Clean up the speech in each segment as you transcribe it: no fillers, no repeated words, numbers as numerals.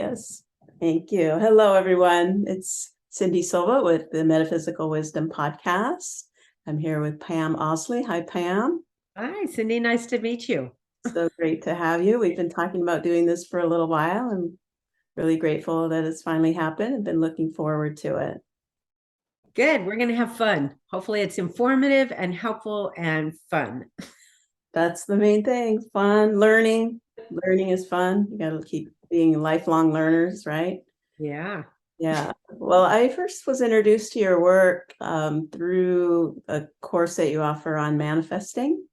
Yes. Thank you. Hello, everyone. It's Cindy Silva with the Metaphysical Wisdom Podcast. I'm here with Pam Oslie. Hi, Pam. Hi, Cindy. Nice to meet you. So great to have you. We've been talking about doing this for a little while. I'm really grateful that it's finally happened. I've been looking forward to it. Good. We're going to have fun. Hopefully, it's informative and helpful and fun. That's the main thing. Fun, learning. Learning is fun. You got to keep being lifelong learners, right? Yeah. Yeah. Well, I first was introduced to your work through a course that you offer on manifesting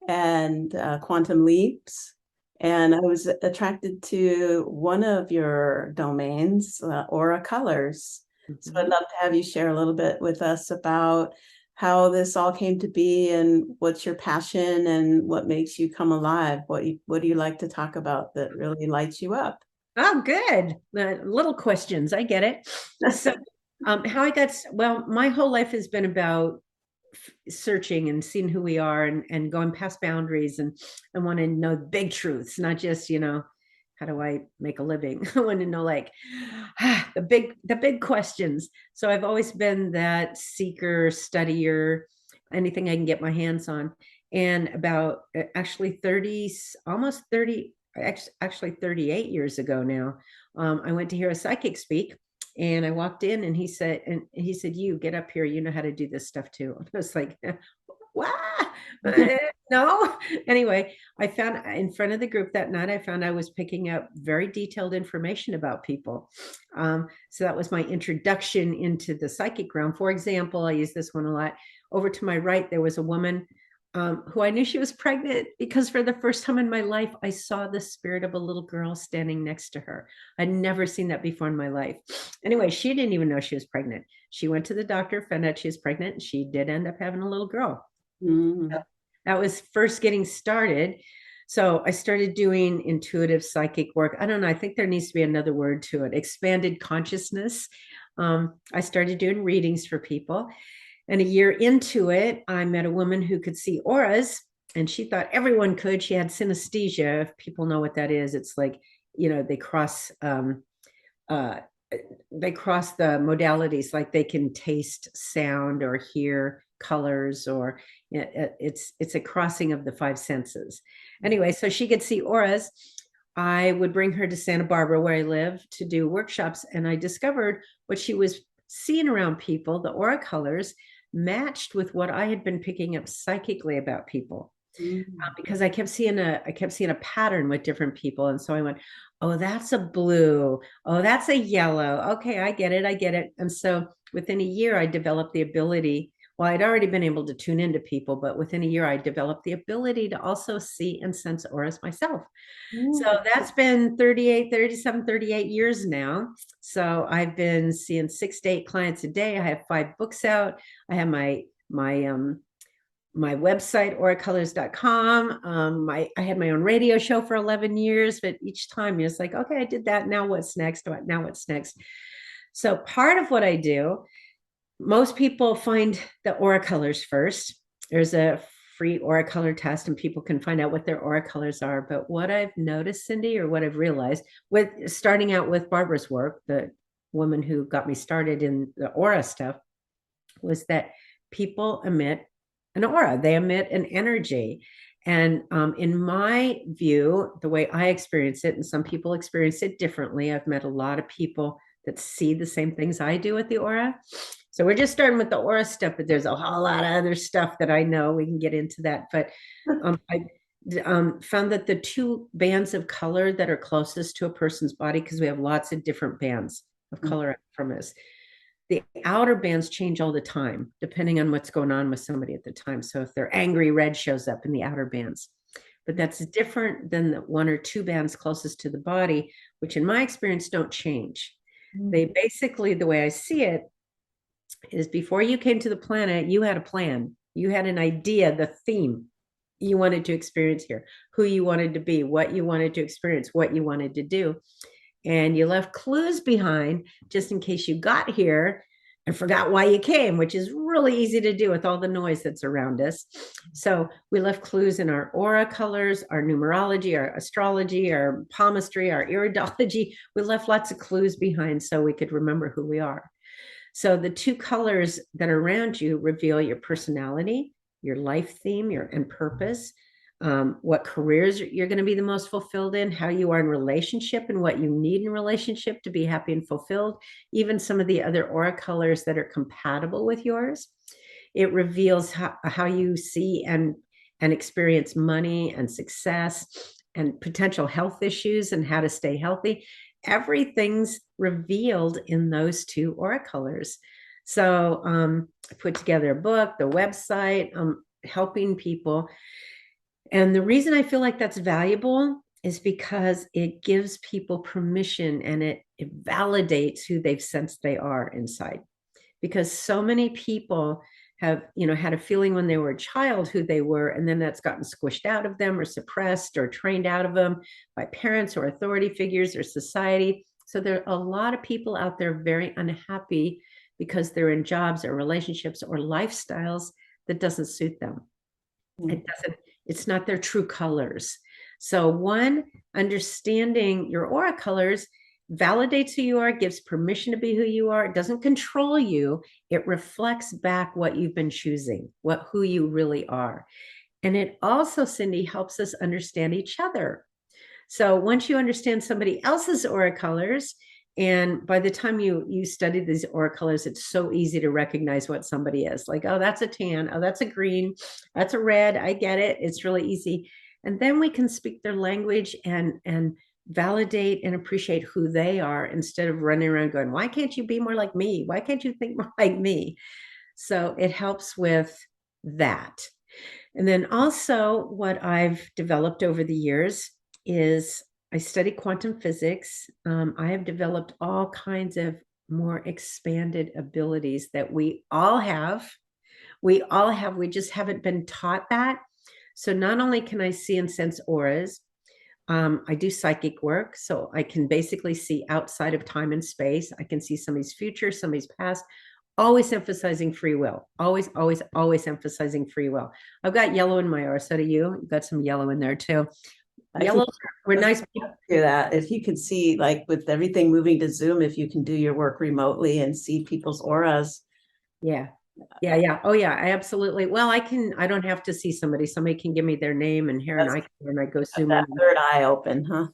and quantum leaps. And I was attracted to one of your domains, aura colors. So I'd love to have you share a little bit with us about how this all came to be and what's your passion and what makes you come alive. What do you like to talk about that really lights you up? Oh, good. Little questions. I get it. So, how I got, well, my whole life has been about searching and seeing who we are and going past boundaries and want to know big truths, not just, how do I make a living? I want to know like the big questions. So I've always been that seeker, studier, anything I can get my hands on. And about actually 30, almost 30, actually 38 years ago now, I went to hear a psychic speak. And I walked in and he said, you get up here, you know how to do this stuff too. And I was like, what? No. Anyway, I found in front of the group that night, I found I was picking up very detailed information about people. So that was my introduction into the psychic realm. For example, I use this one a lot. Over to my right, there was a woman who I knew she was pregnant because for the first time in my life, I saw the spirit of a little girl standing next to her. I'd never seen that before in my life. Anyway, she didn't even know she was pregnant. She went to the doctor, found out she was pregnant, and she did end up having a little girl. Mm. That was first getting started. So I started doing intuitive psychic work. I don't know. I think there needs to be another word to it. Expanded consciousness. I started doing readings for people. And a year into it, I met a woman who could see auras, and she thought everyone could. She had synesthesia. If people know what that is, it's like, uh, they cross the modalities, like they can taste sound or hear colors, or it's a crossing of the five senses. Anyway, so she could see auras. I would bring her to Santa Barbara, where I live, to do workshops, and I discovered what she was seeing around people, the aura colors, matched with what I had been picking up psychically about people. Because I kept seeing a pattern with different people. And so I went, oh, that's a blue. Oh, that's a yellow. Okay, I get it. And so within a year, I developed the ability. Well, I'd already been able to tune into people, but within a year, I developed the ability to also see and sense auras myself. So that's been 38 years now. So I've been seeing 6 to 8 clients a day. I have 5 books out. I have my website, auracolors.com. I had my own radio show for 11 years, but each time it's like, okay, I did that. Now what's next? Now what's next? So part of what I do, most people find the aura colors first. There's a free aura color test and people can find out what their aura colors are. But what I've noticed, Cindy, or what I've realized with starting out with Barbara's work, the woman who got me started in the aura stuff, was that people emit an aura, they emit an energy. And in my view, the way I experience it, and some people experience it differently, I've met a lot of people that see the same things I do with the aura. So we're just starting with the aura stuff, but there's a whole lot of other stuff that I know. We can get into that. But I found that the 2 bands of color that are closest to a person's body, because we have lots of different bands of color from us, the outer bands change all the time, depending on what's going on with somebody at the time. So if they're angry, red shows up in the outer bands. But that's different than the 1 or 2 bands closest to the body, which in my experience don't change. They basically, the way I see it, is before you came to the planet, you had a plan. You had an idea, the theme you wanted to experience here, who you wanted to be, what you wanted to experience, what you wanted to do. And you left clues behind just in case you got here and forgot why you came, which is really easy to do with all the noise that's around us. So we left clues in our aura colors, our numerology, our astrology, our palmistry, our iridology. We left lots of clues behind so we could remember who we are. So the two colors that are around you reveal your personality, your life theme, and purpose, what careers you're going to be the most fulfilled in, how you are in relationship and what you need in relationship to be happy and fulfilled, even some of the other aura colors that are compatible with yours. It reveals how you see and experience money and success and potential health issues and how to stay healthy. Everything's revealed in those two aura colors. So I put together a book, the website, helping people. And the reason I feel like that's valuable is because it gives people permission and it validates who they've sensed they are inside. Because so many people have, had a feeling when they were a child who they were, and then that's gotten squished out of them or suppressed or trained out of them by parents or authority figures or society. So there are a lot of people out there very unhappy because they're in jobs or relationships or lifestyles that doesn't suit them. It's not their true colors. So one, understanding your aura colors validates who you are, gives permission to be who you are. It doesn't control you. It reflects back what you've been choosing, who you really are. And it also, Cindy, helps us understand each other. So once you understand somebody else's aura colors, and by the time you study these aura colors, it's so easy to recognize what somebody is. Like, oh, that's a tan. Oh, that's a green. That's a red. I get it. It's really easy. And then we can speak their language and validate and appreciate who they are instead of running around going, why can't you be more like me? Why can't you think more like me? So it helps with that. And then also what I've developed over the years is I study quantum physics. I have developed all kinds of more expanded abilities that we all have. We just haven't been taught that. So not only can I see and sense auras, I do psychic work. So I can basically see outside of time and space. I can see somebody's future, somebody's past, always emphasizing free will. Always, always, always emphasizing free will. I've got yellow in my aura. So do you. You've got some yellow in there too. Yellow, we're nice people. Do that. If you could see, like with everything moving to Zoom, if you can do your work remotely and see people's auras. Yeah. Oh yeah, I absolutely. Well, I don't have to see somebody. Somebody can give me their name and hair and I go zoom that in. third eye open, huh?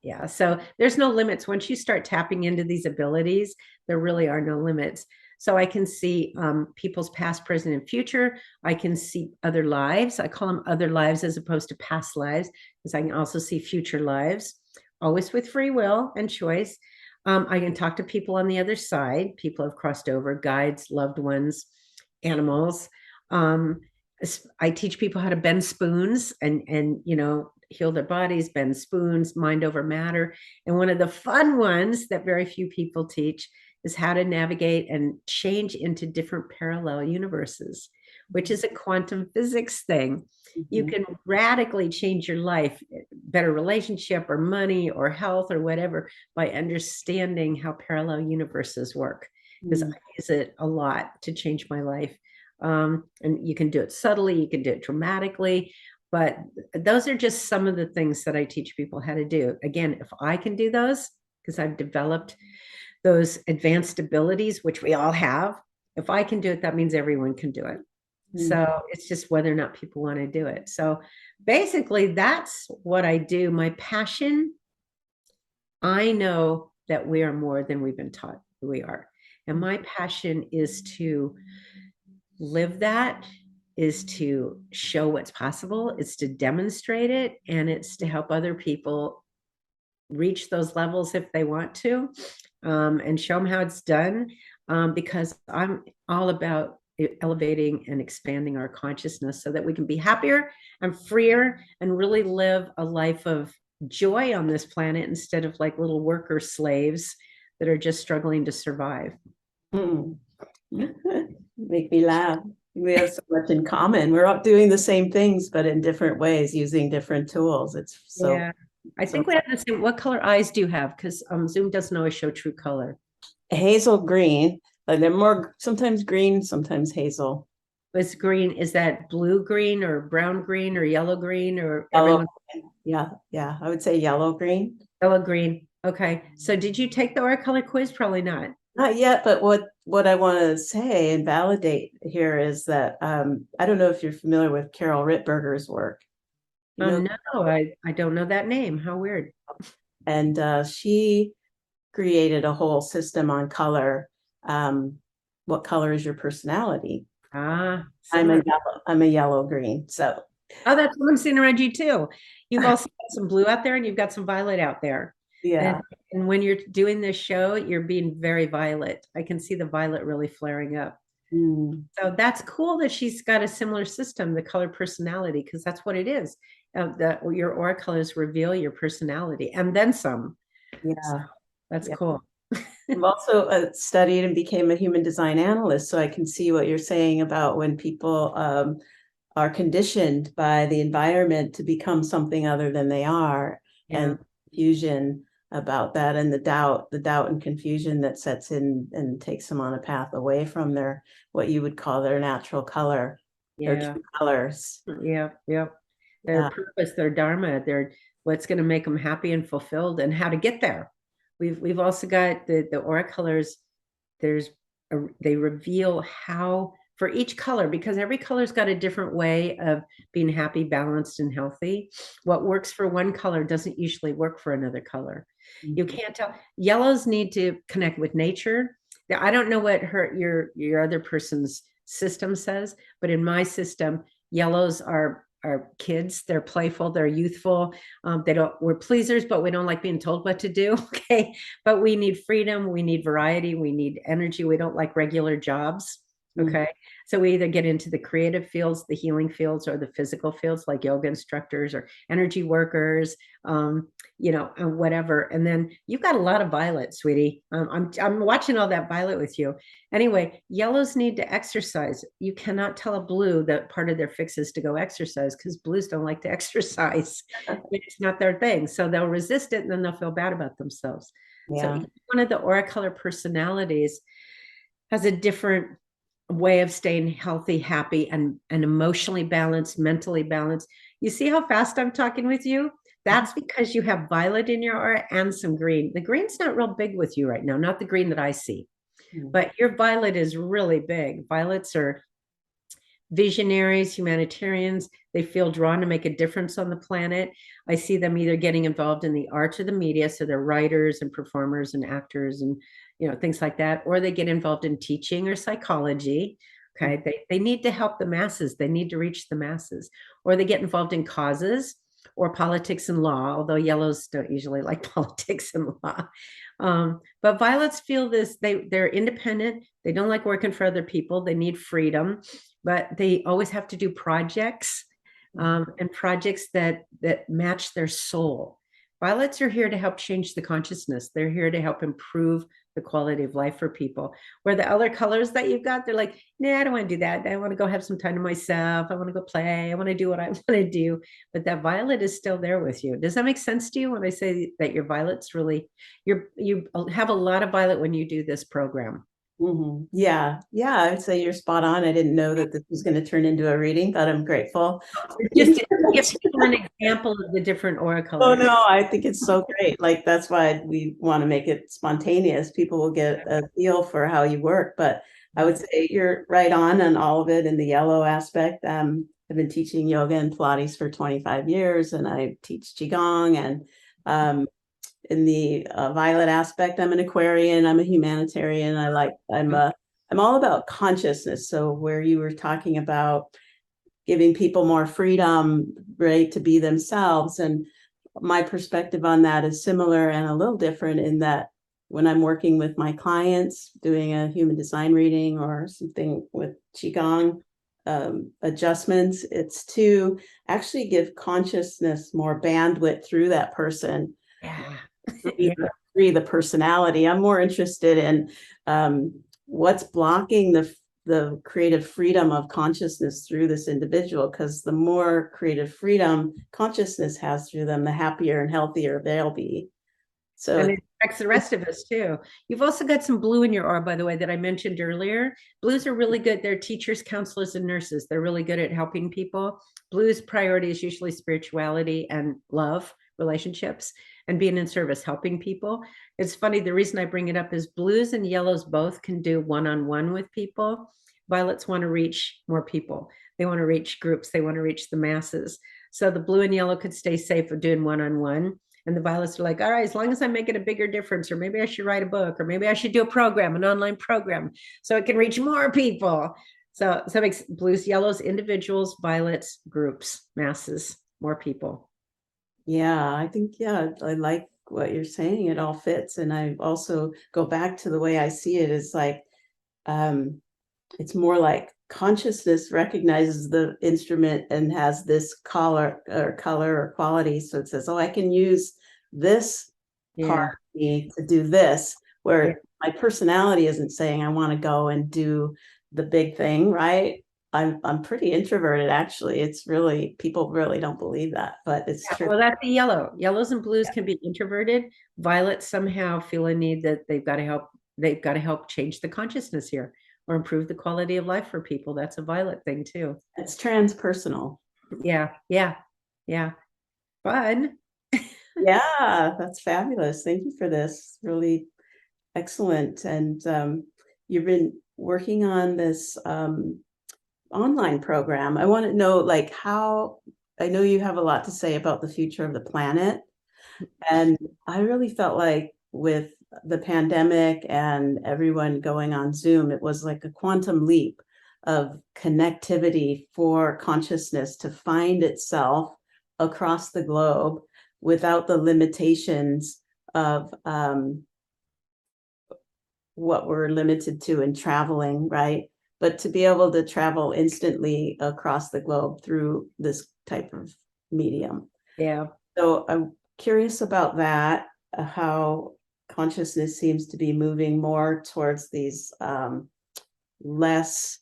Yeah. So there's no limits. Once you start tapping into these abilities, there really are no limits. So I can see people's past, present, and future. I can see other lives. I call them other lives as opposed to past lives, because I can also see future lives, always with free will and choice. I can talk to people on the other side. People have crossed over, guides, loved ones, animals. I teach people how to bend spoons and heal their bodies, bend spoons, mind over matter. And one of the fun ones that very few people teach is how to navigate and change into different parallel universes, which is a quantum physics thing. You can radically change your life, better relationship or money or health or whatever, by understanding how parallel universes work. Because I use it a lot to change my life. And you can do it subtly, you can do it dramatically, but those are just some of the things that I teach people how to do. Again, if I can do those, because I've developed those advanced abilities, which we all have, if I can do it, that means everyone can do it. So it's just whether or not people want to do it. So basically, that's what I do. My passion, I know that we are more than we've been taught we are. And my passion is to live that, is to show what's possible, it's to demonstrate it, and it's to help other people reach those levels if they want to, and show them how it's done, because I'm all about elevating and expanding our consciousness so that we can be happier and freer and really live a life of joy on this planet instead of like little worker slaves that are just struggling to survive. Make me laugh. We have so much in common. We're all doing the same things, but in different ways, using different tools. It's so. Yeah, I think we have the same. What color eyes do you have? Because Zoom doesn't always show true color. Hazel green. Like they're more sometimes green, sometimes hazel. It's green. Is that blue green or brown green or yellow green or Yellow. everyone? Yeah, yeah. I would say yellow green. Yellow green. Okay. So did you take the aura color quiz? Probably not. Not yet, but what I want to say and validate here is that I don't know if you're familiar with Carol Rittberger's work. You know, No, I don't know that name. How weird. and she created a whole system on color. What color is your personality? Ah, I'm a similar. yellow. I'm a yellow green. So Oh, that's what I'm seeing around you too. You've also got some blue out there and you've got some violet out there. And, yeah. and when you're doing this show, you're being very violet. I can see the violet really flaring up. Mm, So that's cool that she's got a similar system, the color personality, because that's what it is. Your aura colors reveal your personality and then some. So yeah. that's Yeah. cool. I've also studied and became a human design analyst, so I can see what you're saying about when people are conditioned by the environment to become something other than they are, Yeah. and confusion about that, and the doubt and confusion that sets in and takes them on a path away from their what you would call their natural color, their Yeah. true colors. Yeah. Yeah. Their Yeah. purpose, their dharma, their what's going to make them happy and fulfilled and how to get there. We've also got the aura colors. There's they reveal how for each color, because every color's got a different way of being happy, balanced, and healthy. What works for one color doesn't usually work for another color. You Mhm. can't tell. Yellows need to connect with nature. Now, I don't know what your other person's system says, but in my system, yellows are kids. They're playful. They're youthful. They don't. We're pleasers, but we don't like being told what to do. Okay, but we need freedom. We need variety. We need energy. We don't like regular jobs. Mhm. Okay, so we either get into the creative fields, the healing fields, or the physical fields, like yoga instructors or energy workers. And whatever. And then you've got a lot of violet, sweetie. I'm watching all that violet with you. Anyway, yellows need to exercise. You cannot tell a blue that part of their fix is to go exercise because blues don't like to exercise. It's not their thing. So they'll resist it and then they'll feel bad about themselves. So Yeah. each one of the aura color personalities has a different way of staying healthy, happy, and emotionally balanced, mentally balanced. You see how fast I'm talking with you? That's because you have violet in your aura and some green. The green's not real big with you right now, not the green that I see, Mhm. but your violet is really big. Violets are visionaries, humanitarians. They feel drawn to make a difference on the planet. I see them either getting involved in the arts or the media, so they're writers and performers and actors and things like that, or they get involved in teaching or psychology. Okay, they need to help the masses. They need to reach the masses, or they get involved in causes or politics and law. Although yellows don't usually like politics and law, but violets feel this. They're independent. They don't like working for other people. They need freedom, but they always have to do projects and projects that match their soul. Violets are here to help change the consciousness. They're here to help improve the quality of life for people. Where the other colors that you've got, they're like, nah, I don't want to do that. I want to go have some time to myself. I want to go play. I want to do what I want to do. But that violet is still there with you. Does that make sense to you when I say that your violet's really, you have a lot of violet when you do this program? Mhm. Yeah, yeah, I'd say you're spot on. I didn't know that this was going to turn into a reading, but I'm grateful. Just to give people an example of the different aura Oh colors. no, I think it's so great. Like that's why we want to make it spontaneous. People will get a feel for how you work. But I would say you're right on all of it in the yellow aspect. I've been teaching yoga and Pilates for 25 years, and I teach Qigong. And in the violet aspect, I'm an Aquarian. I'm a humanitarian. I'm all about consciousness. So where you were talking about giving people more freedom, right, to be themselves. And my perspective on that is similar and a little different in that when I'm working with my clients, doing a human design reading or something with Qigong adjustments, it's to actually give consciousness more bandwidth through that person, Yeah. free the personality. I'm more interested in what's blocking the creative freedom of consciousness through this individual, because the more creative freedom consciousness has through them, the happier and healthier they'll be. So And it's affects the rest of us too. You've also got some blue in your aura, by the way, that I mentioned earlier. Blues are really good. They're teachers, counselors, and nurses. They're really good at helping people. Blues priority is usually spirituality and love, relationships, and being in service, helping people. It's funny. The reason I bring it up is blues and yellows both can do one-on-one with people. Violets want to reach more people. They want to reach groups. They want to reach the masses. So the blue and yellow could stay safe of doing one-on-one. And the violets are like, all right, as long as I'm making a bigger difference, or maybe I should write a book, or maybe I should do a program, an online program, so it can reach more people. So that makes blues, yellows, individuals, violets, groups, masses, more people. Yeah, I think, yeah, I like what you're saying. It all fits. And I also go back to the way I see it is like, it's more like consciousness recognizes the instrument and has this color or quality. So it says, oh, I can use this part of me to do this, where my personality isn't saying I want to go and do the big thing, right? I'm pretty introverted, actually. It's really, people really don't believe that, but it's true. Well, that's the yellow. Yellows and blues can be introverted. Violets somehow feel a need that they've got to help change the consciousness here or improve the quality of life for people. That's a violet thing too. It's transpersonal. Yeah, yeah, yeah. Fun. Yeah, that's fabulous. Thank you for this. Really excellent. And you've been working on this online program. I want to know, like, how, I know you have a lot to say about the future of the planet. And I really felt like with the pandemic and everyone going on Zoom, it was like a quantum leap of connectivity for consciousness to find itself across the globe without the limitations of what we're limited to in traveling, right? But to be able to travel instantly across the globe through this type of medium. Yeah. So I'm curious about that, how consciousness seems to be moving more towards these less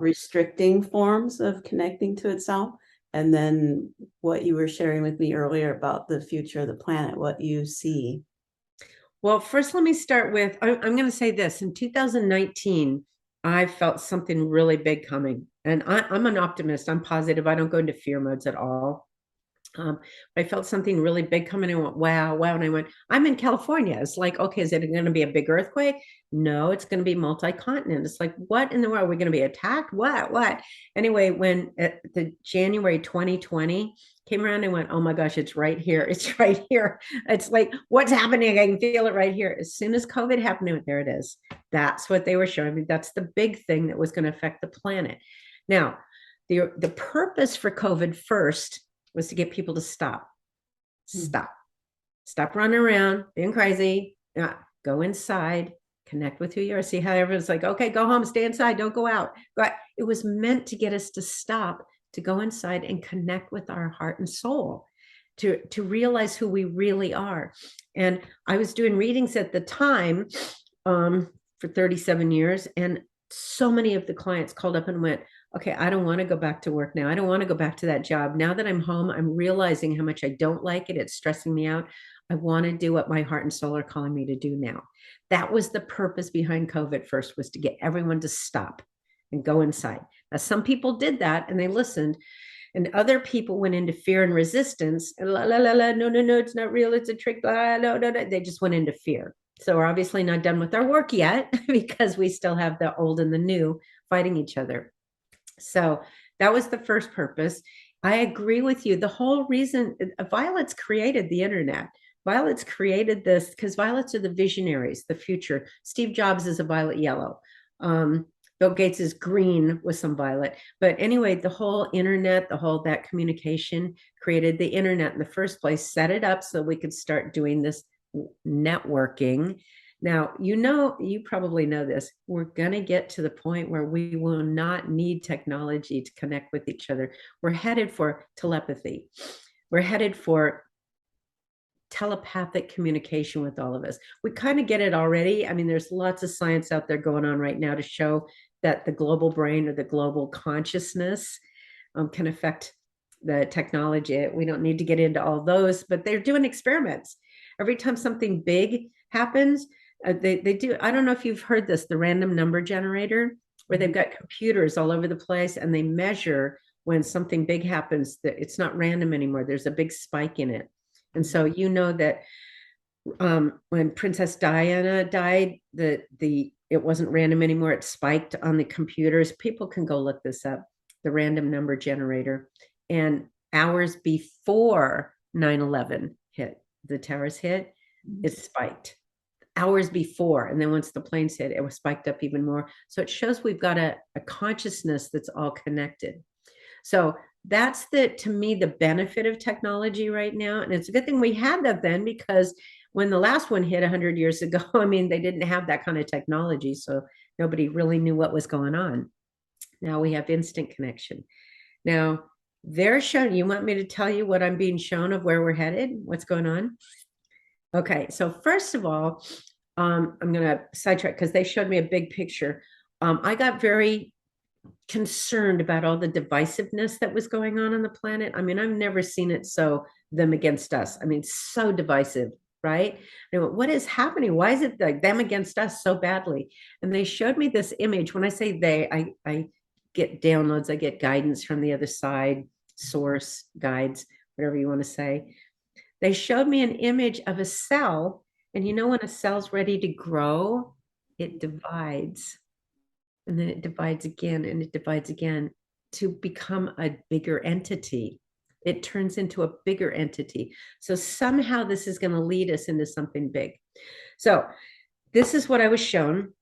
restricting forms of connecting to itself. And then what you were sharing with me earlier about the future of the planet, what you see. Well, first, let me start with I'm going to say this. In 2019, I felt something really big coming. And I'm an optimist. I'm positive. I don't go into fear modes at all. I felt something really big coming and I went, wow, wow. And I went, I'm in California. It's like, okay, is it going to be a big earthquake? No, it's going to be multi-continent. It's like, what in the world? Are we going to be attacked? What? Anyway, when the January 2020 came around, I went, oh my gosh, it's right here. It's right here. It's like, what's happening? I can feel it right here. As soon as COVID happened, there it is. That's what they were showing me. That's the big thing that was going to affect the planet. Now, the purpose for COVID first was to get people to stop running around, being crazy, go inside, connect with who you are. See how everyone's like, okay, go home, stay inside, don't go out. But it was meant to get us to stop, to go inside and connect with our heart and soul, to realize who we really are. And I was doing readings at the time for 37 years, and so many of the clients called up and went, okay, I don't want to go back to work now. I don't want to go back to that job. Now that I'm home, I'm realizing how much I don't like it. It's stressing me out. I want to do what my heart and soul are calling me to do now. That was the purpose behind COVID first, was to get everyone to stop and go inside. Now, some people did that and they listened, and other people went into fear and resistance. And no, it's not real. It's a trick. No. They just went into fear. So we're obviously not done with our work yet because we still have the old and the new fighting each other. So that was the first purpose. I agree with you. The whole reason violets created the internet. Violets created this because violets are the visionaries, the future. Steve Jobs is a violet yellow. Bill Gates is green with some violet. But anyway, the whole internet, that communication created the internet in the first place, set it up so we could start doing this networking. Now, you probably know this. We're going to get to the point where we will not need technology to connect with each other. We're headed for telepathy. We're headed for telepathic communication with all of us. We kind of get it already. I mean, there's lots of science out there going on right now to show that the global brain or the global consciousness can affect the technology. We don't need to get into all those, but they're doing experiments. every time something big happens, they do. I don't know if you've heard this, the random number generator, where they've got computers all over the place and they measure when something big happens that it's not random anymore. There's a big spike in it. And so you know that when Princess Diana died, it wasn't random anymore. It spiked on the computers. People can go look this up, the random number generator. And hours before 9/11 hit, the towers hit, it spiked. Hours before. And then once the planes hit, it was spiked up even more. So it shows we've got a consciousness that's all connected. So that's to me, the benefit of technology right now. And it's a good thing we had that then, because when the last one hit 100 years ago, I mean, they didn't have that kind of technology. So nobody really knew what was going on. Now we have instant connection. Now they're showing, you want me to tell you what I'm being shown of where we're headed? What's going on? Okay. So first of all, I'm going to sidetrack because they showed me a big picture. I got very concerned about all the divisiveness that was going on the planet. I mean, I've never seen it so them against us. I mean, so divisive, right? I went, what is happening? Why is it like them against us so badly? And they showed me this image. When I say they, I get downloads, I get guidance from the other side, source guides, whatever you want to say. They showed me an image of a cell. And you know, when a cell's ready to grow, it divides. And then it divides again and it divides again to become a bigger entity. It turns into a bigger entity. So somehow this is going to lead us into something big. So this is what I was shown,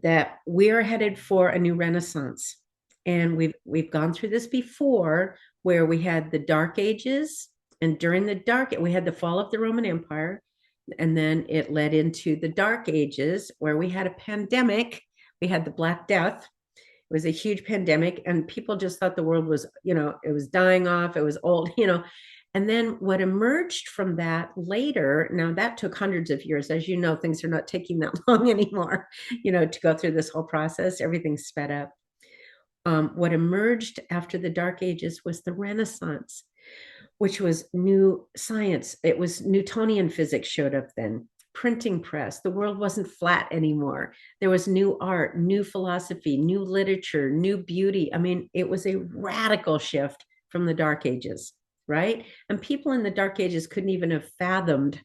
that we're headed for a new renaissance. And we've gone through this before, where we had the Dark Ages, and during the we had the fall of the Roman Empire, and then it led into the Dark Ages, where we had a pandemic. We had the Black Death. It was a huge pandemic, and people just thought the world was, it was dying off. It was old, And then what emerged from that later, now that took hundreds of years. As you know, things are not taking that long anymore, to go through this whole process. Everything's sped up. What emerged after the Dark Ages was the Renaissance, which was new science. It was Newtonian physics showed up then. Printing press. The world wasn't flat anymore. There was new art, new philosophy, new literature, new beauty. I mean, it was a radical shift from the Dark Ages, right? And people in the Dark Ages couldn't even have fathomed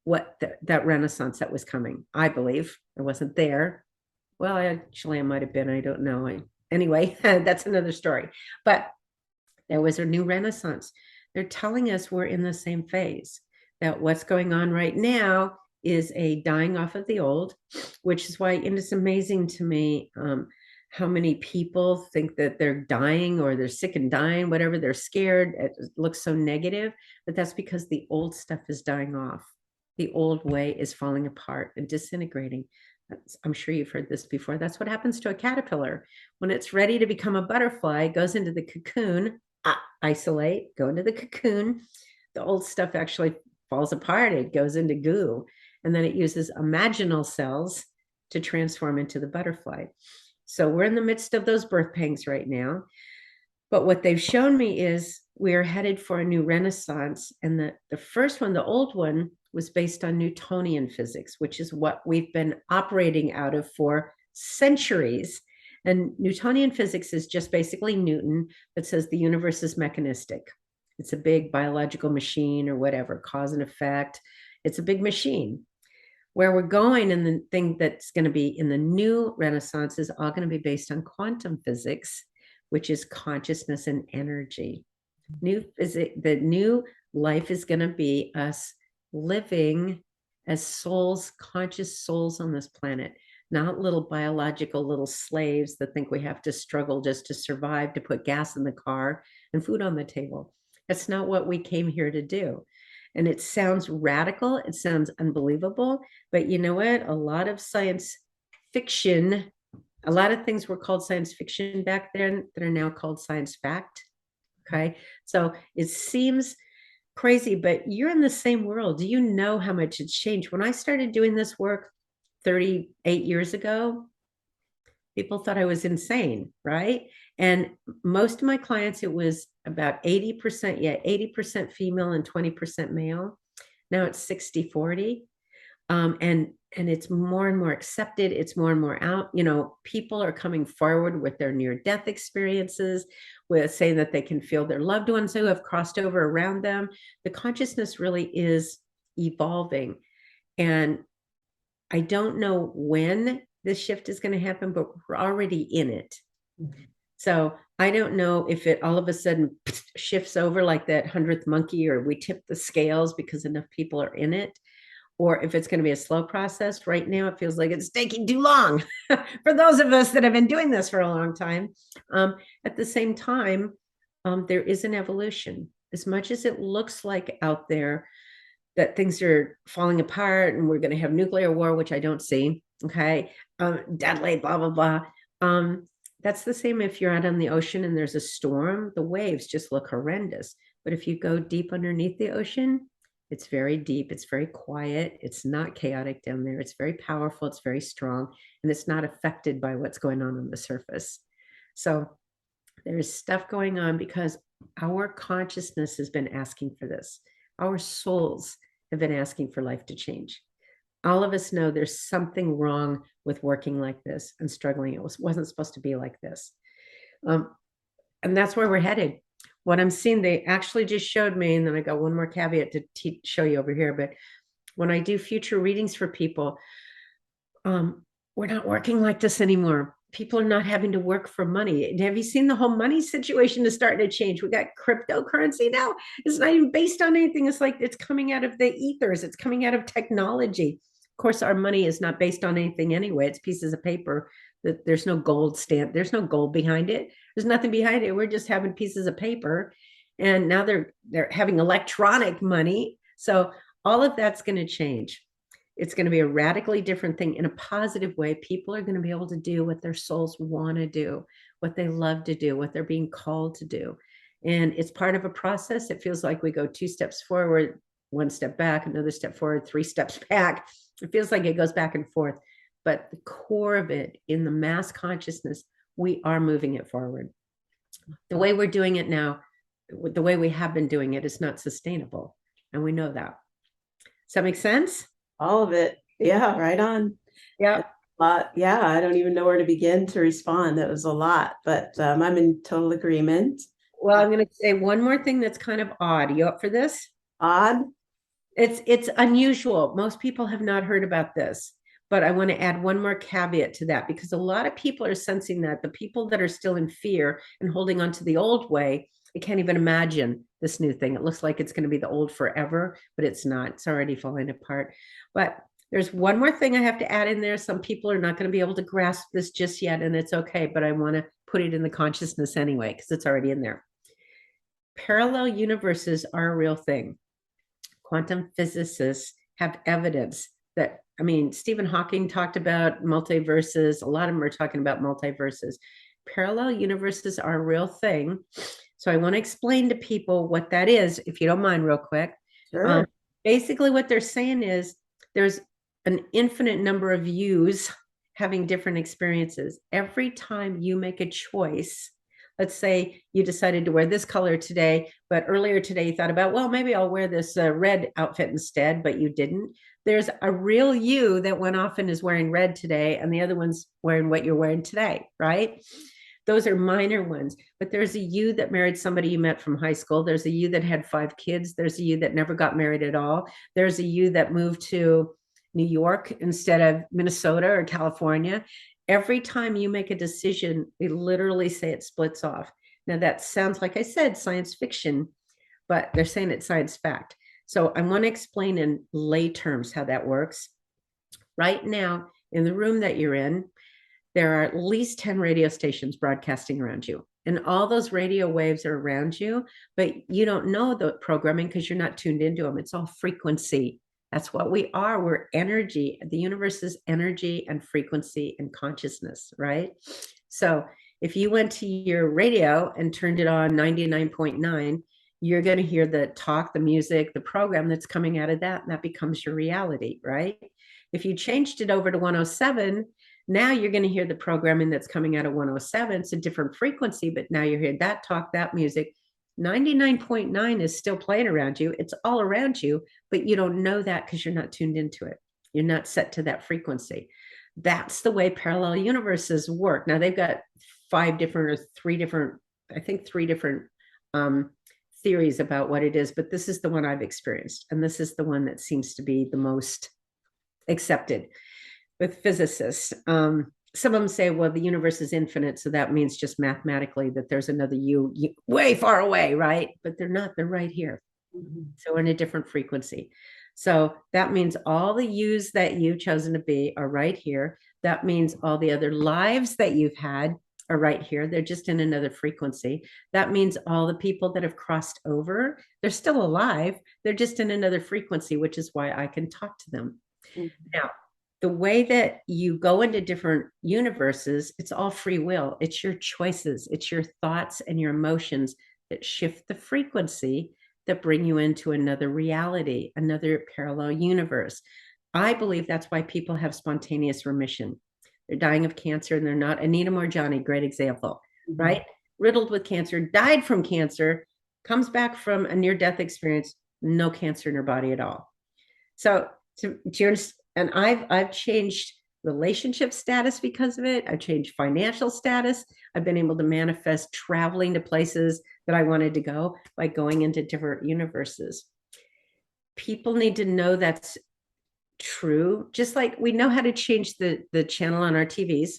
what that Renaissance that was coming. I believe I wasn't there. Well, actually, I might have been. I don't know. Anyway, that's another story. But there was a new Renaissance. They're telling us we're in the same phase, that what's going on right now is a dying off of the old, which is why it's amazing to me how many people think that they're dying or they're sick and dying, whatever, they're scared. It looks so negative, but that's because the old stuff is dying off. The old way is falling apart and disintegrating. I'm sure you've heard this before. That's what happens to a caterpillar. When it's ready to become a butterfly, it goes into the cocoon, isolate, go into the cocoon. The old stuff actually falls apart. It goes into goo. And then it uses imaginal cells to transform into the butterfly. So we're in the midst of those birth pangs right now. But what they've shown me is we're headed for a new renaissance. And the first one, the old one, was based on Newtonian physics, which is what we've been operating out of for centuries. And Newtonian physics is just basically Newton that says the universe is mechanistic. It's a big biological machine or whatever, cause and effect. It's a big machine. Where we're going, and the thing that's going to be in the new renaissance is all going to be based on quantum physics, which is consciousness and energy. The new life is going to be us living as souls, conscious souls on this planet, not little biological little slaves that think we have to struggle just to survive, to put gas in the car and food on the table. That's not what we came here to do. And it sounds radical, it sounds unbelievable, but you know what? A lot of science fiction, a lot of things were called science fiction back then that are now called science fact. Okay. So it seems crazy, but you're in the same world. Do you know how much it's changed? When I started doing this work 38 years ago, people thought I was insane, right? And most of my clients, it was about 80%, 80% female and 20% male. Now it's 60-40. And it's more and more accepted. It's more and more out. People are coming forward with their near-death experiences, with saying that they can feel their loved ones who have crossed over around them. The consciousness really is evolving. And I don't know when this shift is going to happen, but we're already in it. Mhm. So I don't know if it all of a sudden shifts over like that 100th monkey, or we tip the scales because enough people are in it, or if it's going to be a slow process. Right now, it feels like it's taking too long for those of us that have been doing this for a long time. At the same time, there is an evolution. As much as it looks like out there that things are falling apart and we're going to have nuclear war, which I don't see, okay, deadly, blah, blah, blah. That's the same if you're out on the ocean and there's a storm, the waves just look horrendous. But if you go deep underneath the ocean, it's very deep, it's very quiet, it's not chaotic down there, it's very powerful, it's very strong, and it's not affected by what's going on the surface. So there's stuff going on because our consciousness has been asking for this. Our souls have been asking for life to change. All of us know there's something wrong with working like this and struggling. It wasn't supposed to be like this. And that's where we're headed. What I'm seeing, they actually just showed me, and then I got one more caveat to show you over here. But when I do future readings for people, we're not working like this anymore. People are not having to work for money. Have you seen the whole money situation is starting to change? We got cryptocurrency now. It's not even based on anything. It's like it's coming out of the ethers. It's coming out of technology. Of course, our money is not based on anything anyway. It's pieces of paper. That there's no gold stamp. There's no gold behind it. There's nothing behind it. We're just having pieces of paper. And now they're having electronic money. So all of that's going to change. It's going to be a radically different thing in a positive way. People are going to be able to do what their souls want to do, what they love to do, what they're being called to do. And it's part of a process. It feels like we go 2 steps forward, 1 step back, another step forward, 3 steps back. It feels like it goes back and forth. But the core of it, in the mass consciousness, we are moving it forward. The way we're doing it now, the way we have been doing it, is not sustainable. And we know that. Does that make sense? All of it. Yeah, right on. Yeah. Yeah, I don't even know where to begin to respond. That was a lot, but I'm in total agreement. Well, I'm going to say one more thing that's kind of odd. You up for this? Odd. It's unusual. Most people have not heard about this, but I want to add one more caveat to that, because a lot of people are sensing that the people that are still in fear and holding on to the old way, they can't even imagine this new thing. It looks like it's going to be the old forever, but it's not. It's already falling apart. But there's one more thing I have to add in there. Some people are not going to be able to grasp this just yet, and it's okay, but I want to put it in the consciousness anyway, because it's already in there. Parallel universes are a real thing. Quantum physicists have evidence that, Stephen Hawking talked about multiverses. A lot of them are talking about multiverses. Parallel universes are a real thing. So I want to explain to people what that is, if you don't mind, real quick. Sure. Basically, what they're saying is there's an infinite number of yous having different experiences. Every time you make a choice, let's say you decided to wear this color today, but earlier today you thought about, well, maybe I'll wear this red outfit instead, but you didn't. There's a real you that went off and is wearing red today, and the other one's wearing what you're wearing today, right? Those are minor ones, but there's a you that married somebody you met from high school. There's a you that had 5 kids. There's a you that never got married at all. There's a you that moved to New York instead of Minnesota or California. Every time you make a decision, they literally say it splits off. Now that sounds, like I said, science fiction, but they're saying it's science fact. So I want to explain in lay terms how that works. Right now, in the room that you're in, there are at least 10 radio stations broadcasting around you. And all those radio waves are around you, but you don't know the programming because you're not tuned into them. It's all frequency. That's what we are. We're energy. The universe is energy and frequency and consciousness, right? So if you went to your radio and turned it on 99.9, you're going to hear the talk, the music, the program that's coming out of that, and that becomes your reality, right? If you changed it over to 107, now you're going to hear the programming that's coming out of 107. It's a different frequency, but now you're hearing that talk, that music. 99.9 is still playing around you. It's all around you, but you don't know that because you're not tuned into it. You're not set to that frequency. That's the way parallel universes work. Now they've got 5 different or 3 different, I think 3 different theories about what it is, but this is the one I've experienced. And this is the one that seems to be the most accepted with physicists. Some of them say, well, the universe is infinite. So that means just mathematically that there's another you way far away, right? But they're not, they're right here. Mm-hmm. So we're in a different frequency. So that means all the yous that you've chosen to be are right here. That means all the other lives that you've had are right here. They're just in another frequency. That means all the people that have crossed over, they're still alive. They're just in another frequency, which is why I can talk to them. Mm-hmm. Now, the way that you go into different universes, it's all free will. It's your choices. It's your thoughts and your emotions that shift the frequency that bring you into another reality, another parallel universe. I believe that's why people have spontaneous remission. They're dying of cancer and they're not. Anita Morjani, great example, mm-hmm. right? Riddled with cancer, died from cancer, comes back from a near-death experience, no cancer in her body at all. So, and I've changed relationship status because of it. I've changed financial status. I've been able to manifest traveling to places that I wanted to go by going into different universes. People need to know that's true. Just like we know how to change the channel on our TVs.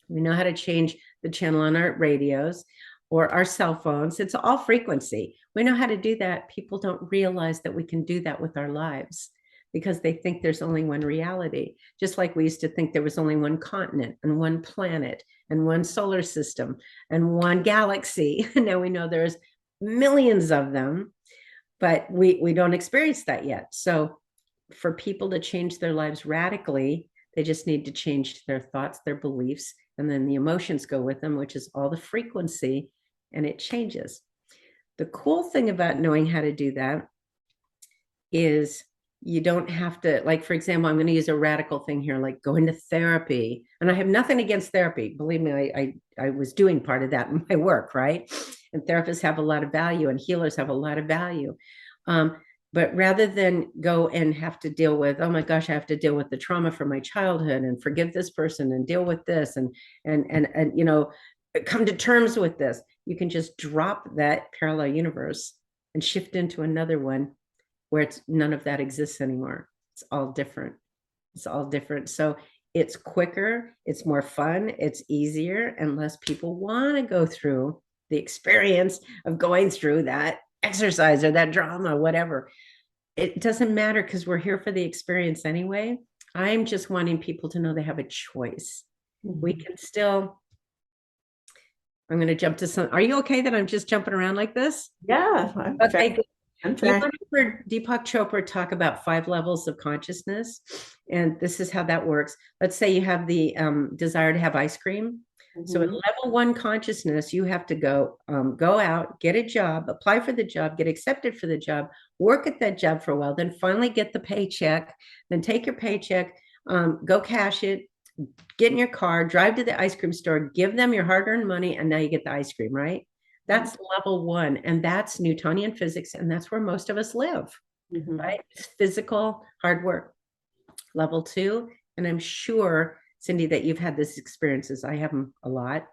We know how to change the channel on our radios or our cell phones. It's all frequency. We know how to do that. People don't realize that we can do that with our lives because they think there's only one reality. Just like we used to think there was only one continent and one planet and one solar system and one galaxy. Now we know there's millions of them, but we don't experience that yet. So for people to change their lives radically, they just need to change their thoughts, their beliefs, and then the emotions go with them, which is all the frequency, and it changes. The cool thing about knowing how to do that is you don't have to, like, for example, I'm going to use a radical thing here, like go into therapy. And I have nothing against therapy. Believe me, I was doing part of that in my work, right? And therapists have a lot of value and healers have a lot of value. But rather than go and have to deal with, oh my gosh, I have to deal with the trauma from my childhood and forgive this person and deal with this and you know, come to terms with this, you can just drop that parallel universe and shift into another one where it's none of that exists anymore. It's all different. It's all different. So it's quicker, it's more fun, it's easier, and less people want to go through the experience of going through that exercise or that drama, whatever. It doesn't matter because we're here for the experience anyway. I'm just wanting people to know they have a choice. Mm-hmm. We can still, I'm going to jump to some, are you okay that I'm just jumping around like this? Yeah. Okay, good. You heard Deepak Chopra talk about 5 levels of consciousness, and this is how that works. Let's say you have the desire to have ice cream. Mm-hmm. So in level 1 consciousness, you have to go out, get a job, apply for the job, get accepted for the job, work at that job for a while, then finally get the paycheck, then take your paycheck, go cash it, get in your car, drive to the ice cream store, give them your hard-earned money, and now you get the ice cream, right? That's level 1, and that's Newtonian physics, and that's where most of us live, mm-hmm. right? It's physical, hard work. Level 2, and I'm sure, Cindy, that you've had these experiences. I have them a lot.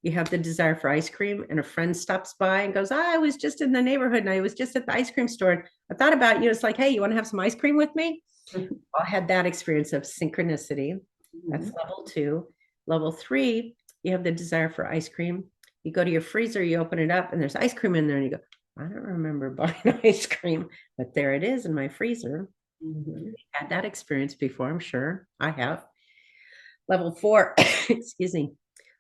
You have the desire for ice cream, and a friend stops by and goes, I was just in the neighborhood, and I was just at the ice cream store, and I thought about you. It's like, hey, you want to have some ice cream with me? Mm-hmm. I had that experience of synchronicity. Mm-hmm. That's level 2. Level 3, you have the desire for ice cream. You go to your freezer, you open it up, and there's ice cream in there, and you go, I don't remember buying ice cream, but there it is in my freezer. Mm-hmm. Had that experience before, I'm sure. I have. Level 4, excuse me.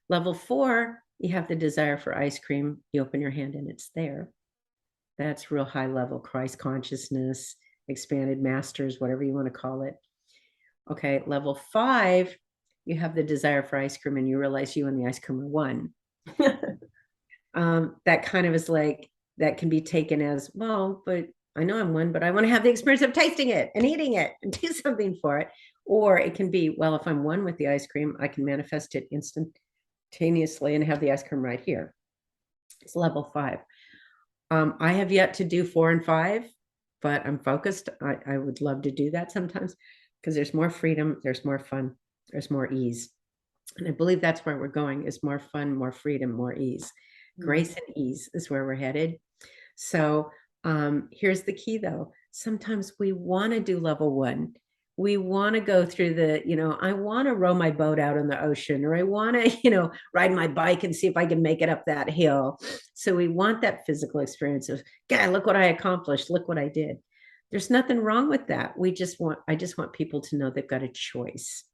Level 4, you have the desire for ice cream. You open your hand and it's there. That's real high level Christ consciousness, expanded masters, whatever you want to call it. Okay, level 5, you have the desire for ice cream and you realize you and the ice cream are one. That kind of is like, that can be taken as, well, but I know I'm one, but I want to have the experience of tasting it and eating it and do something for it. Or it can be, well, if I'm one with the ice cream, I can manifest it instantaneously and have the ice cream right here. It's level 5. I have yet to do 4 and 5, but I'm focused. I would love to do that sometimes because there's more freedom, there's more fun, there's more ease. And I believe that's where we're going is more fun, more freedom, more ease. Grace and ease is where we're headed. So here's the key though. Sometimes we want to do level 1. We want to go through I want to row my boat out in the ocean, or I want to, ride my bike and see if I can make it up that hill. So we want that physical experience of, God, look what I accomplished. Look what I did. There's nothing wrong with that. I just want people to know they've got a choice,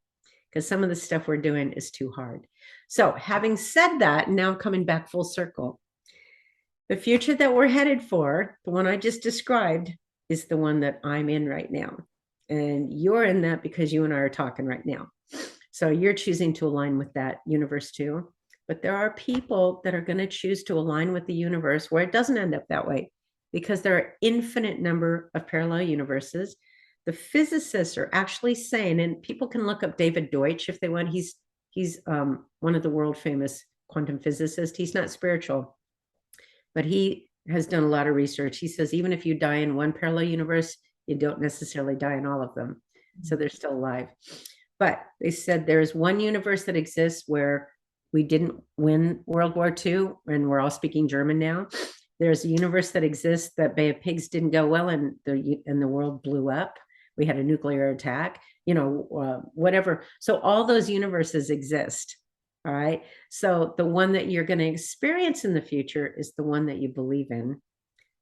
because some of the stuff we're doing is too hard. So having said that, now coming back full circle, the future that we're headed for, the one I just described, is the one that I'm in right now. And you're in that because you and I are talking right now. So you're choosing to align with that universe too. But there are people that are going to choose to align with the universe where it doesn't end up that way, because there are infinite number of parallel universes. The physicists are actually saying, and people can look up David Deutsch if they want. He's one of the world famous quantum physicists. He's not spiritual, but he has done a lot of research. He says, even if you die in one parallel universe, you don't necessarily die in all of them. So they're still alive. But they said there's one universe that exists where we didn't win World War II, and we're all speaking German now. There's a universe that exists that Bay of Pigs didn't go well, and the world blew up. We had a nuclear attack, whatever. So all those universes exist. All right. So the one that you're going to experience in the future is the one that you believe in,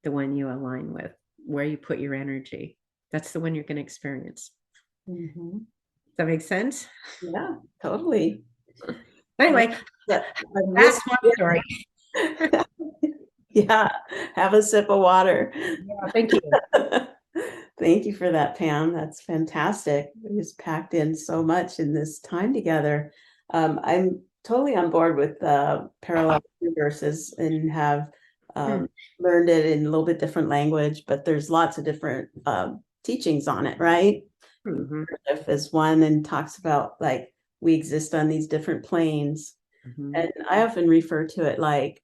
the one you align with, where you put your energy. That's the one you're going to experience. Mm-hmm. Does that make sense? Yeah, totally. Anyway, that's my story. Yeah, have a sip of water. Yeah, thank you. Thank you for that, Pam. That's fantastic. We just packed in so much in this time together. I'm totally on board with parallel universes and have learned it in a little bit different language, but there's lots of different teachings on it, right? Mm-hmm. Is one and talks about like we exist on these different planes. Mm-hmm. And I often refer to it like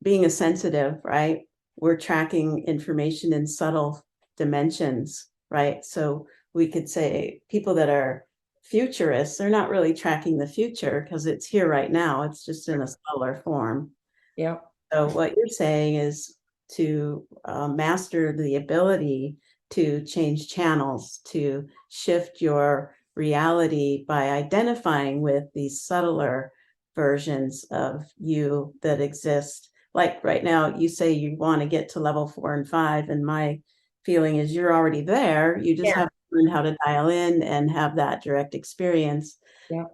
being a sensitive, right? We're tracking information in subtle dimensions, right? So we could say people that are futurists, they're not really tracking the future because it's here right now. It's just in a subtler form. Yeah. So what you're saying is to master the ability to change channels, to shift your reality by identifying with these subtler versions of you that exist. Like right now, you say you want to get to level 4 and 5, and my feeling is you're already there. You just have to learn how to dial in and have that direct experience. Yeah.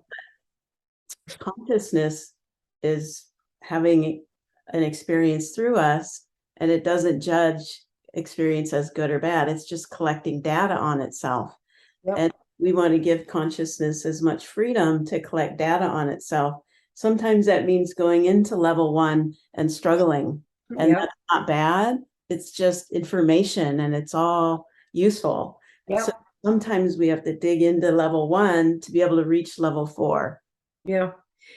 Consciousness is having an experience through us, and it doesn't judge experience as good or bad. It's just collecting data on itself. Yep. And we want to give consciousness as much freedom to collect data on itself. Sometimes that means going into level 1 and struggling, and that's not bad. It's just information, and it's all useful. So sometimes we have to dig into level 1 to be able to reach level 4. Yeah.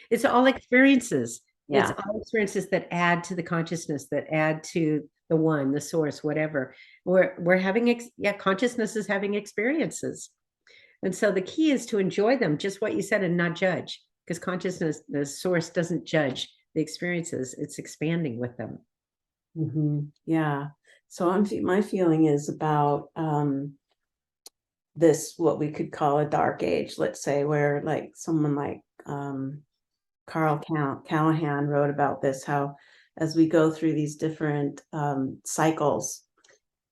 It's all experiences. Yeah. It's all experiences that add to the consciousness, that add to the one, the source, whatever. We're having, consciousness is having experiences. And so the key is to enjoy them, just what you said, and not judge, because consciousness, the source, doesn't judge the experiences. It's expanding with them. Mm-hmm. Yeah. So my feeling is about this, what we could call a dark age, let's say, where like someone like Carl Callahan wrote about this, how as we go through these different cycles,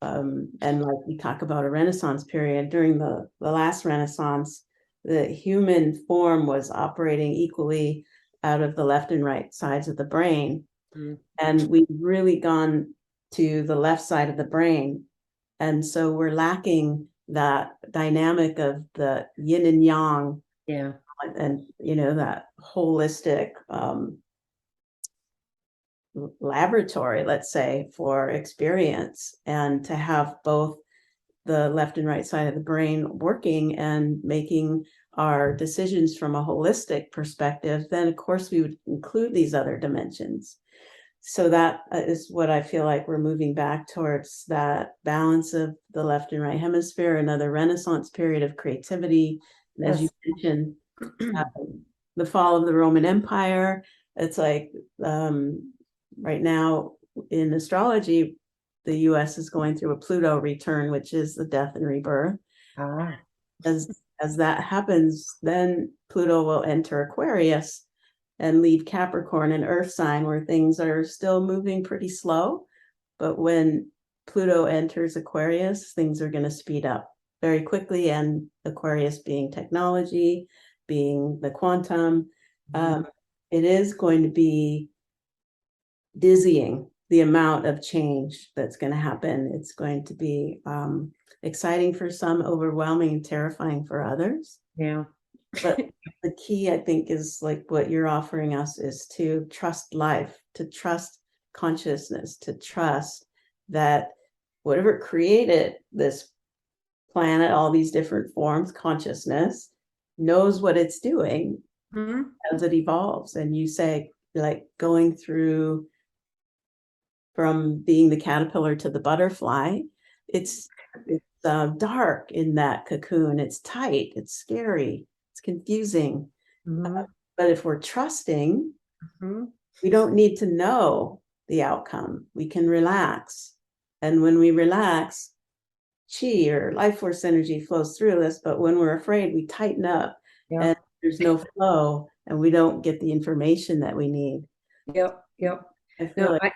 and like we talk about a Renaissance period, during the last Renaissance, the human form was operating equally out of the left and right sides of the brain. Mm-hmm. And we've really gone to the left side of the brain. And so we're lacking that dynamic of the yin and yang. Yeah. And, that holistic laboratory, let's say, for experience, and to have both the left and right side of the brain working and making our decisions from a holistic perspective, then of course we would include these other dimensions. So that is what I feel like we're moving back towards, that balance of the left and right hemisphere, another Renaissance period of creativity. And as you mentioned, the fall of the Roman Empire. It's like right now in astrology, the US is going through a Pluto return, which is the death and rebirth. Ah, As that happens, then Pluto will enter Aquarius and leave Capricorn, an earth sign where things are still moving pretty slow. But when Pluto enters Aquarius, things are going to speed up very quickly. And Aquarius being technology, being the quantum, it is going to be dizzying, the amount of change that's going to happen. It's going to be exciting for some, overwhelming and terrifying for others. yeah. But the key, I think, is like what you're offering us, is to trust life, to trust consciousness, to trust that whatever created this planet, all these different forms, consciousness knows what it's doing as it evolves. And you say, like, going through from being the caterpillar to the butterfly, it's dark in that cocoon. It's tight, it's scary, it's confusing. But if we're trusting, we don't need to know the outcome. We can relax. And when we relax, chi or life force energy flows through us. But when we're afraid, we tighten up and there's no flow and we don't get the information that we need. Yep. I feel like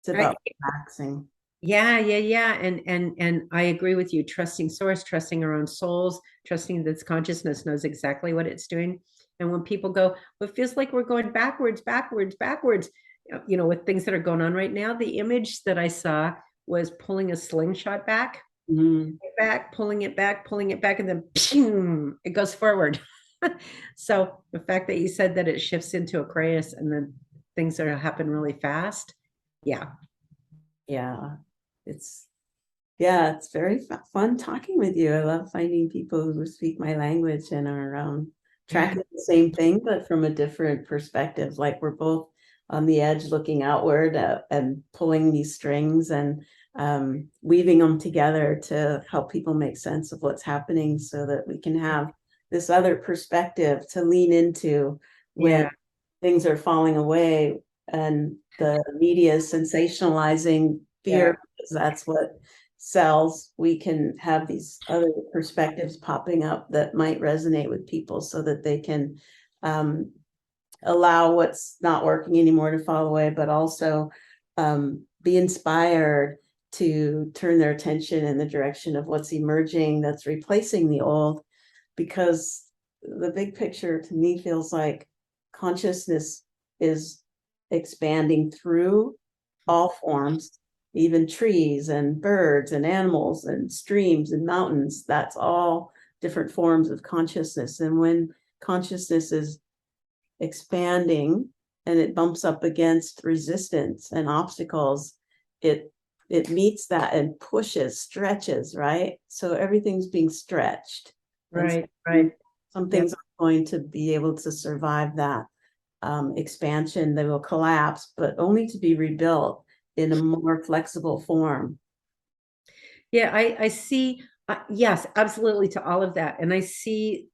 it's about relaxing. Yeah. And I agree with you. Trusting source, trusting our own souls, trusting that consciousness knows exactly what it's doing. And when people go, well, it feels like we're going backwards, with things that are going on right now, the image that I saw was pulling a slingshot back, pulling it back, and then ping, it goes forward. So the fact that you said that it shifts into Aquarius and then things are happen really fast. Yeah. It's very fun talking with you. I love finding people who speak my language and are tracking the same thing, but from a different perspective. Like we're both on the edge looking outward and pulling these strings and weaving them together to help people make sense of what's happening, so that we can have this other perspective to lean into when things are falling away and the media is sensationalizing fear, because that's what sells. We can have these other perspectives popping up that might resonate with people, so that they can allow what's not working anymore to fall away, but also be inspired to turn their attention in the direction of what's emerging, that's replacing the old. Because the big picture to me feels like consciousness is expanding through all forms, even trees and birds and animals and streams and mountains. That's all different forms of consciousness. And when consciousness is expanding and it bumps up against resistance and obstacles, it meets that and pushes, stretches, right? So everything's being stretched. Right. Some things are going to be able to survive that expansion. They will collapse, but only to be rebuilt in a more flexible form. Yeah, I see. Yes, absolutely to all of that. And I see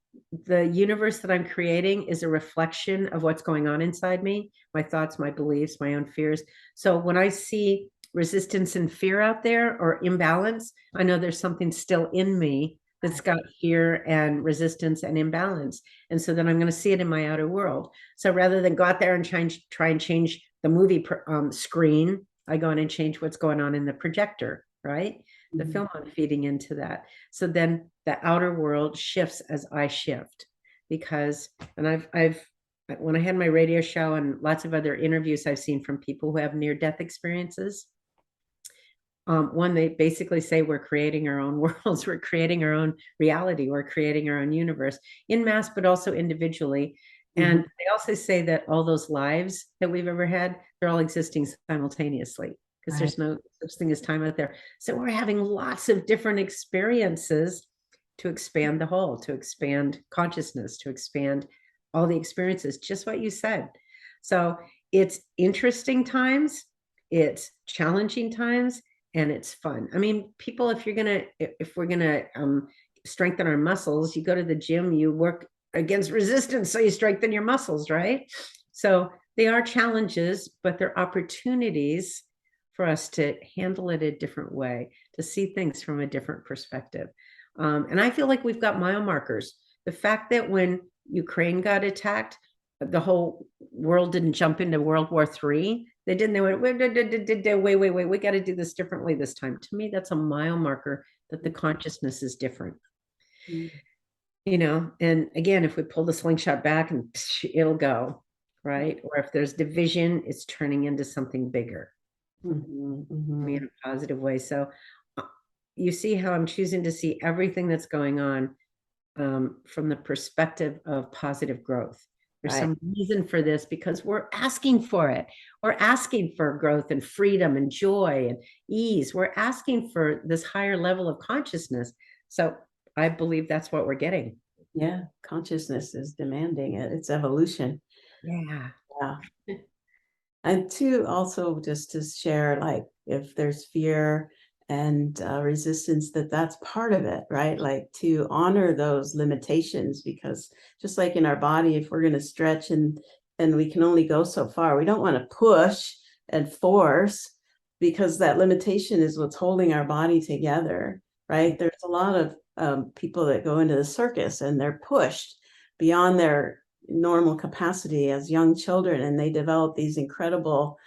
the universe that I'm creating is a reflection of what's going on inside me, my thoughts, my beliefs, my own fears. So when I see resistance and fear out there or imbalance, I know there's something still in me that's got fear and resistance and imbalance. And so then I'm going to see it in my outer world. So rather than go out there and try and change the movie screen, I go in and change what's going on in the projector, right? The film I'm feeding into that. So then the outer world shifts as I shift, because, and I've when I had my radio show and lots of other interviews I've seen from people who have near-death experiences, one, they basically say we're creating our own worlds, we're creating our own reality, we're creating our own universe in mass, but also individually. And they also say that all those lives that we've ever had, they're all existing simultaneously, because there's no such thing as time out there. So we're having lots of different experiences to expand the whole, to expand consciousness, to expand all the experiences, just what you said. So it's interesting times, it's challenging times, and it's fun. I mean, people, if we're gonna strengthen our muscles, you go to the gym, you work against resistance, so you strengthen your muscles, right? So they are challenges, but they're opportunities for us to handle it a different way, to see things from a different perspective. And I feel like we've got mile markers. The fact that when Ukraine got attacked, the whole world didn't jump into World War III. They didn't. They went, wait. We got to do this differently this time. To me, that's a mile marker that the consciousness is different. Mm. You know, and again, if we pull the slingshot back and it'll go, right? Or if there's division, it's turning into something bigger. Mhm, Me mhm. in a positive way. So you see how I'm choosing to see everything that's going on from the perspective of positive growth. There's Right. some reason for this because we're asking for it. We're asking for growth and freedom and joy and ease. We're asking for this higher level of consciousness. So I believe that's what we're getting. Yeah, consciousness is demanding it. It's evolution. Yeah. Yeah. And two, also just to share, like, if there's fear and resistance, that's part of it, right? Like to honor those limitations, because just like in our body, if we're going to stretch and we can only go so far, we don't want to push and force, because that limitation is what's holding our body together, right? There's a lot of people that go into the circus and they're pushed beyond their normal capacity as young children, and they develop these incredible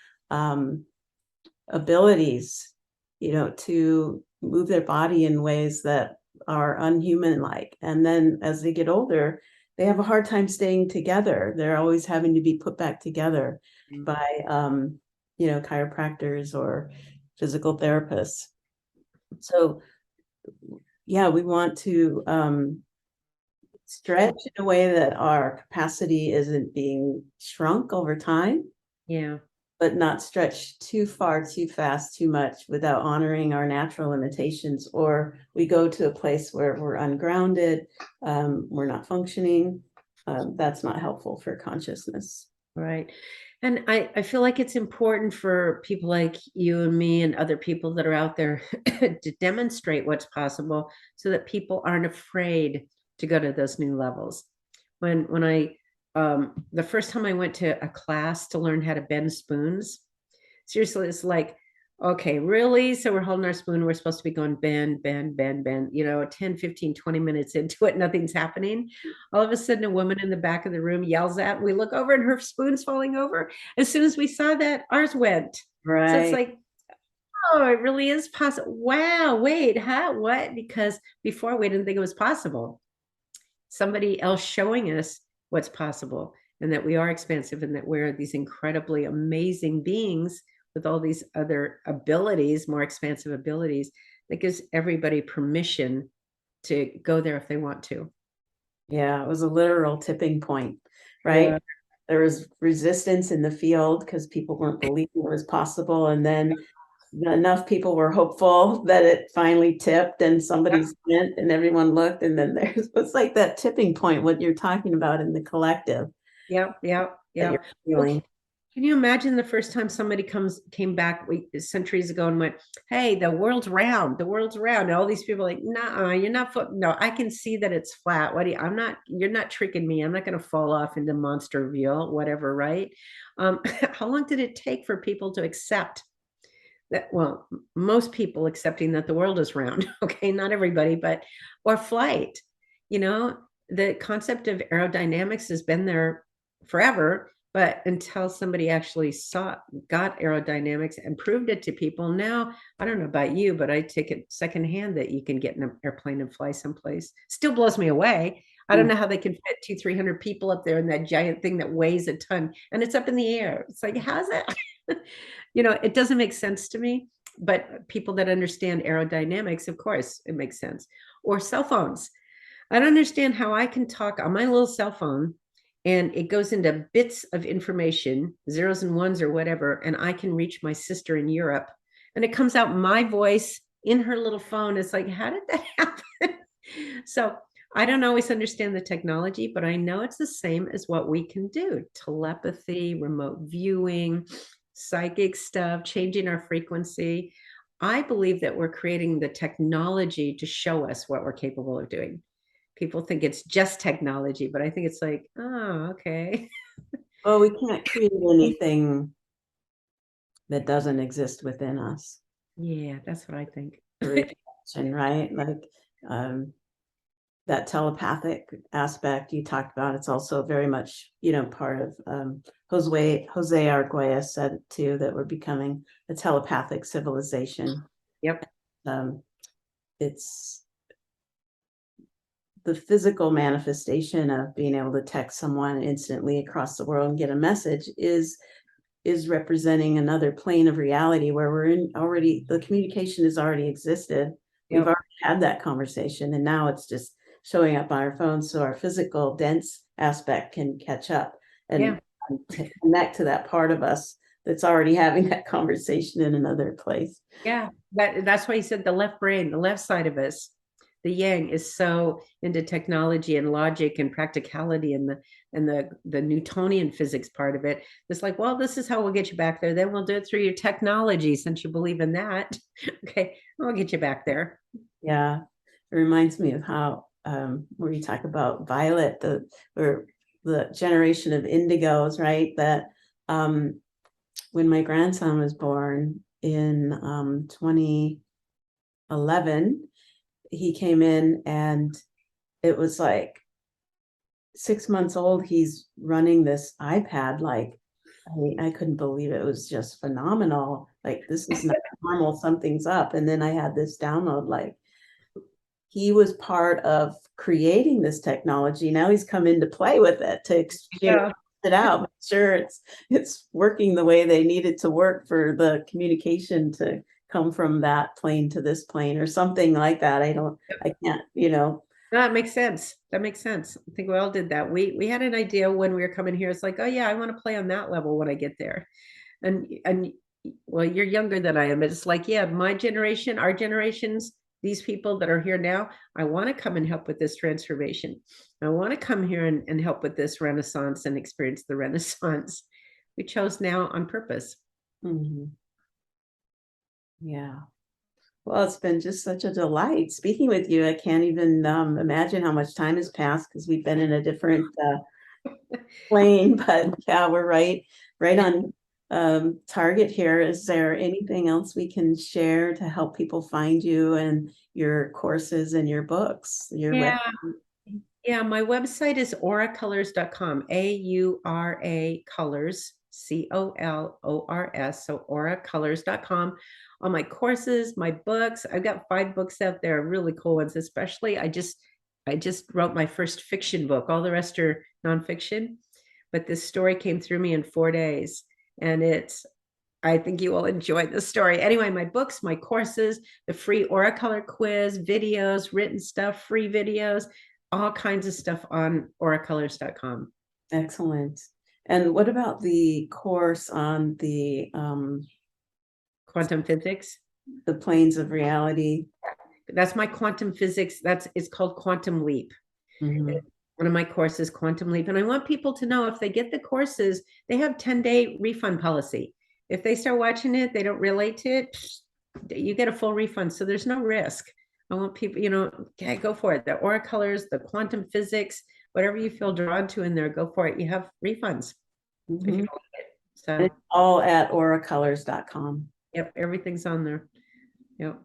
abilities, to move their body in ways that are unhuman like. And then as they get older, they have a hard time staying together. They're always having to be put back together by chiropractors or physical therapists. So yeah, we want to stretch in a way that our capacity isn't being shrunk over time, Yeah. but not stretch too far, too fast, too much without honoring our natural limitations. Or we go to a place where we're ungrounded, we're not functioning. That's not helpful for consciousness. Right. And I feel like it's important for people like you and me and other people that are out there to demonstrate what's possible so that people aren't afraid to go to those new levels. When I the first time I went to a class to learn how to bend spoons, seriously, it's like, okay, really? So we're holding our spoon. We're supposed to be going bend, bend, bend, bend, 10, 15, 20 minutes into it, nothing's happening. All of a sudden, a woman in the back of the room yells at, we look over and her spoon's falling over. As soon as we saw that, ours went. So it's Right. like, oh, it really is possible. Wow, wait, huh? What? Because before we didn't think it was possible. Somebody else showing us what's possible and that we are expansive and that we're these incredibly amazing beings with all these other abilities, more expansive abilities, that gives everybody permission to go there if they want to. Yeah, it was a literal tipping point, right? Yeah. There was resistance in the field because people weren't believing it was possible. And then enough people were hopeful that it finally tipped and somebody's went and everyone looked. And then there's it's like that tipping point, what you're talking about in the collective Yeah, yeah, that yeah. you're feeling. Can you imagine the first time somebody came back centuries ago and went, "Hey, the world's round. The world's round." And all these people are like, "Nah, you're not. No, I can see that it's flat. What do you, I'm not. You're not tricking me. I'm not going to fall off into monster veal, whatever." Right? How long did it take for people to accept that? Well, most people accepting that the world is round. Okay, not everybody, but or flight. You know, the concept of aerodynamics has been there forever, but until somebody actually got aerodynamics and proved it to people, now I don't know about you, but I take it secondhand that you can get in an airplane and fly someplace. Still blows me away. I don't Mm. know how they can fit 200-300 people up there in that giant thing that weighs a ton and it's up in the air. It's like, how's that? It doesn't make sense to me, but people that understand aerodynamics, of course, it makes sense. Or cell phones. I don't understand how I can talk on my little cell phone and it goes into bits of information, zeros and ones or whatever, and I can reach my sister in Europe and it comes out my voice in her little phone. It's like, how did that happen? So I don't always understand the technology, but I know it's the same as what we can do. Telepathy, remote viewing, psychic stuff, changing our frequency. I believe that we're creating the technology to show us what we're capable of doing. People think it's just technology, but I think it's like, oh, okay. Well, we can't create anything that doesn't exist within us. Yeah, that's what I think. The reflection, right? Like that telepathic aspect you talked about, it's also very much, part of Jose Arguelles said too, that we're becoming a telepathic civilization. Yep. It's the physical manifestation of being able to text someone instantly across the world and get a message is representing another plane of reality where we're in already, the communication has already existed. We've Yep. already had that conversation, and now it's just showing up on our phones so our physical dense aspect can catch up and to connect to that part of us that's already having that conversation in another place. Yeah, that's why he said the left brain, the left side of us, the yang, is so into technology and logic and practicality and the Newtonian physics part of it. It's like, well, this is how we'll get you back there. Then we'll do it through your technology since you believe in that. Okay, we'll get you back there. Yeah, it reminds me of how where you talk about Violet, or the generation of indigos, right? That when my grandson was born in 2011, he came in and it was like 6 months old. He's running this iPad like I couldn't believe it. It was just phenomenal. Like, this is not normal, something's up. And then I had this download, like, he was part of creating this technology. Now he's come in to play with it, to it out, make sure it's working the way they need it to work for the communication to come from that plane to this plane or something like that. I can't, No, that makes sense. That makes sense. I think we all did that. We had an idea when we were coming here. It's like, oh yeah, I want to play on that level when I get there. And well, you're younger than I am. It's like, yeah, my generation, our generations, these people that are here now, I want to come and help with this transformation. I want to come here and help with this renaissance and experience the renaissance. We chose now on purpose. Yeah. Well, it's been just such a delight speaking with you. I can't even imagine how much time has passed because we've been in a different plane, but yeah, we're right on target here. Is there anything else we can share to help people find you and your courses and your books, your Yeah. website? Yeah, my website is auracolors.com, AURA colors, COLORS, so auracolors.com. All my courses, my books, I've got 5 books out there, really cool ones, especially I just wrote my first fiction book. All the rest are nonfiction, but this story came through me in 4 days, and I think you will enjoy the story. Anyway, my books, my courses, the free Auracolor quiz, videos, written stuff, free videos, all kinds of stuff on auracolors.com. Excellent. And what about the course on the Quantum physics? the planes of reality? That's my quantum physics. It's called Quantum Leap. One of my courses, Quantum Leap. And I want people to know, if they get the courses, they have 10-day refund policy. If they start watching it, they don't relate to it, you get a full refund. So there's no risk. I want people, okay, go for it. The Auracolors, the quantum physics, whatever you feel drawn to in there, go for it. You have refunds if you like it. So it's all at auracolors.com. Yep, everything's on there. Yep.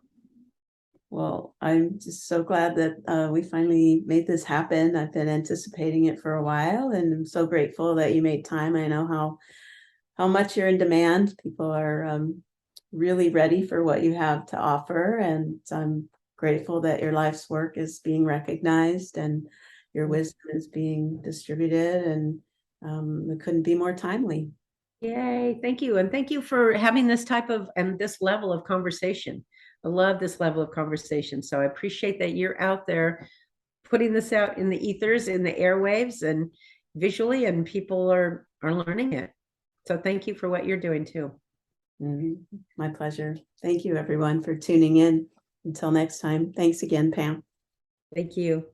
Well, I'm just so glad that we finally made this happen. I've been anticipating it for a while, and I'm so grateful that you made time. I know how much you're in demand. People are really ready for what you have to offer, and I'm grateful that your life's work is being recognized and your wisdom is being distributed, and it couldn't be more timely. Yay, thank you. And thank you for having this type of and this level of conversation. I love this level of conversation. So I appreciate that you're out there putting this out in the ethers, in the airwaves, and visually, and people are learning it. So thank you for what you're doing too. My pleasure. Thank you, everyone, for tuning in. Until next time. Thanks again, Pam. Thank you.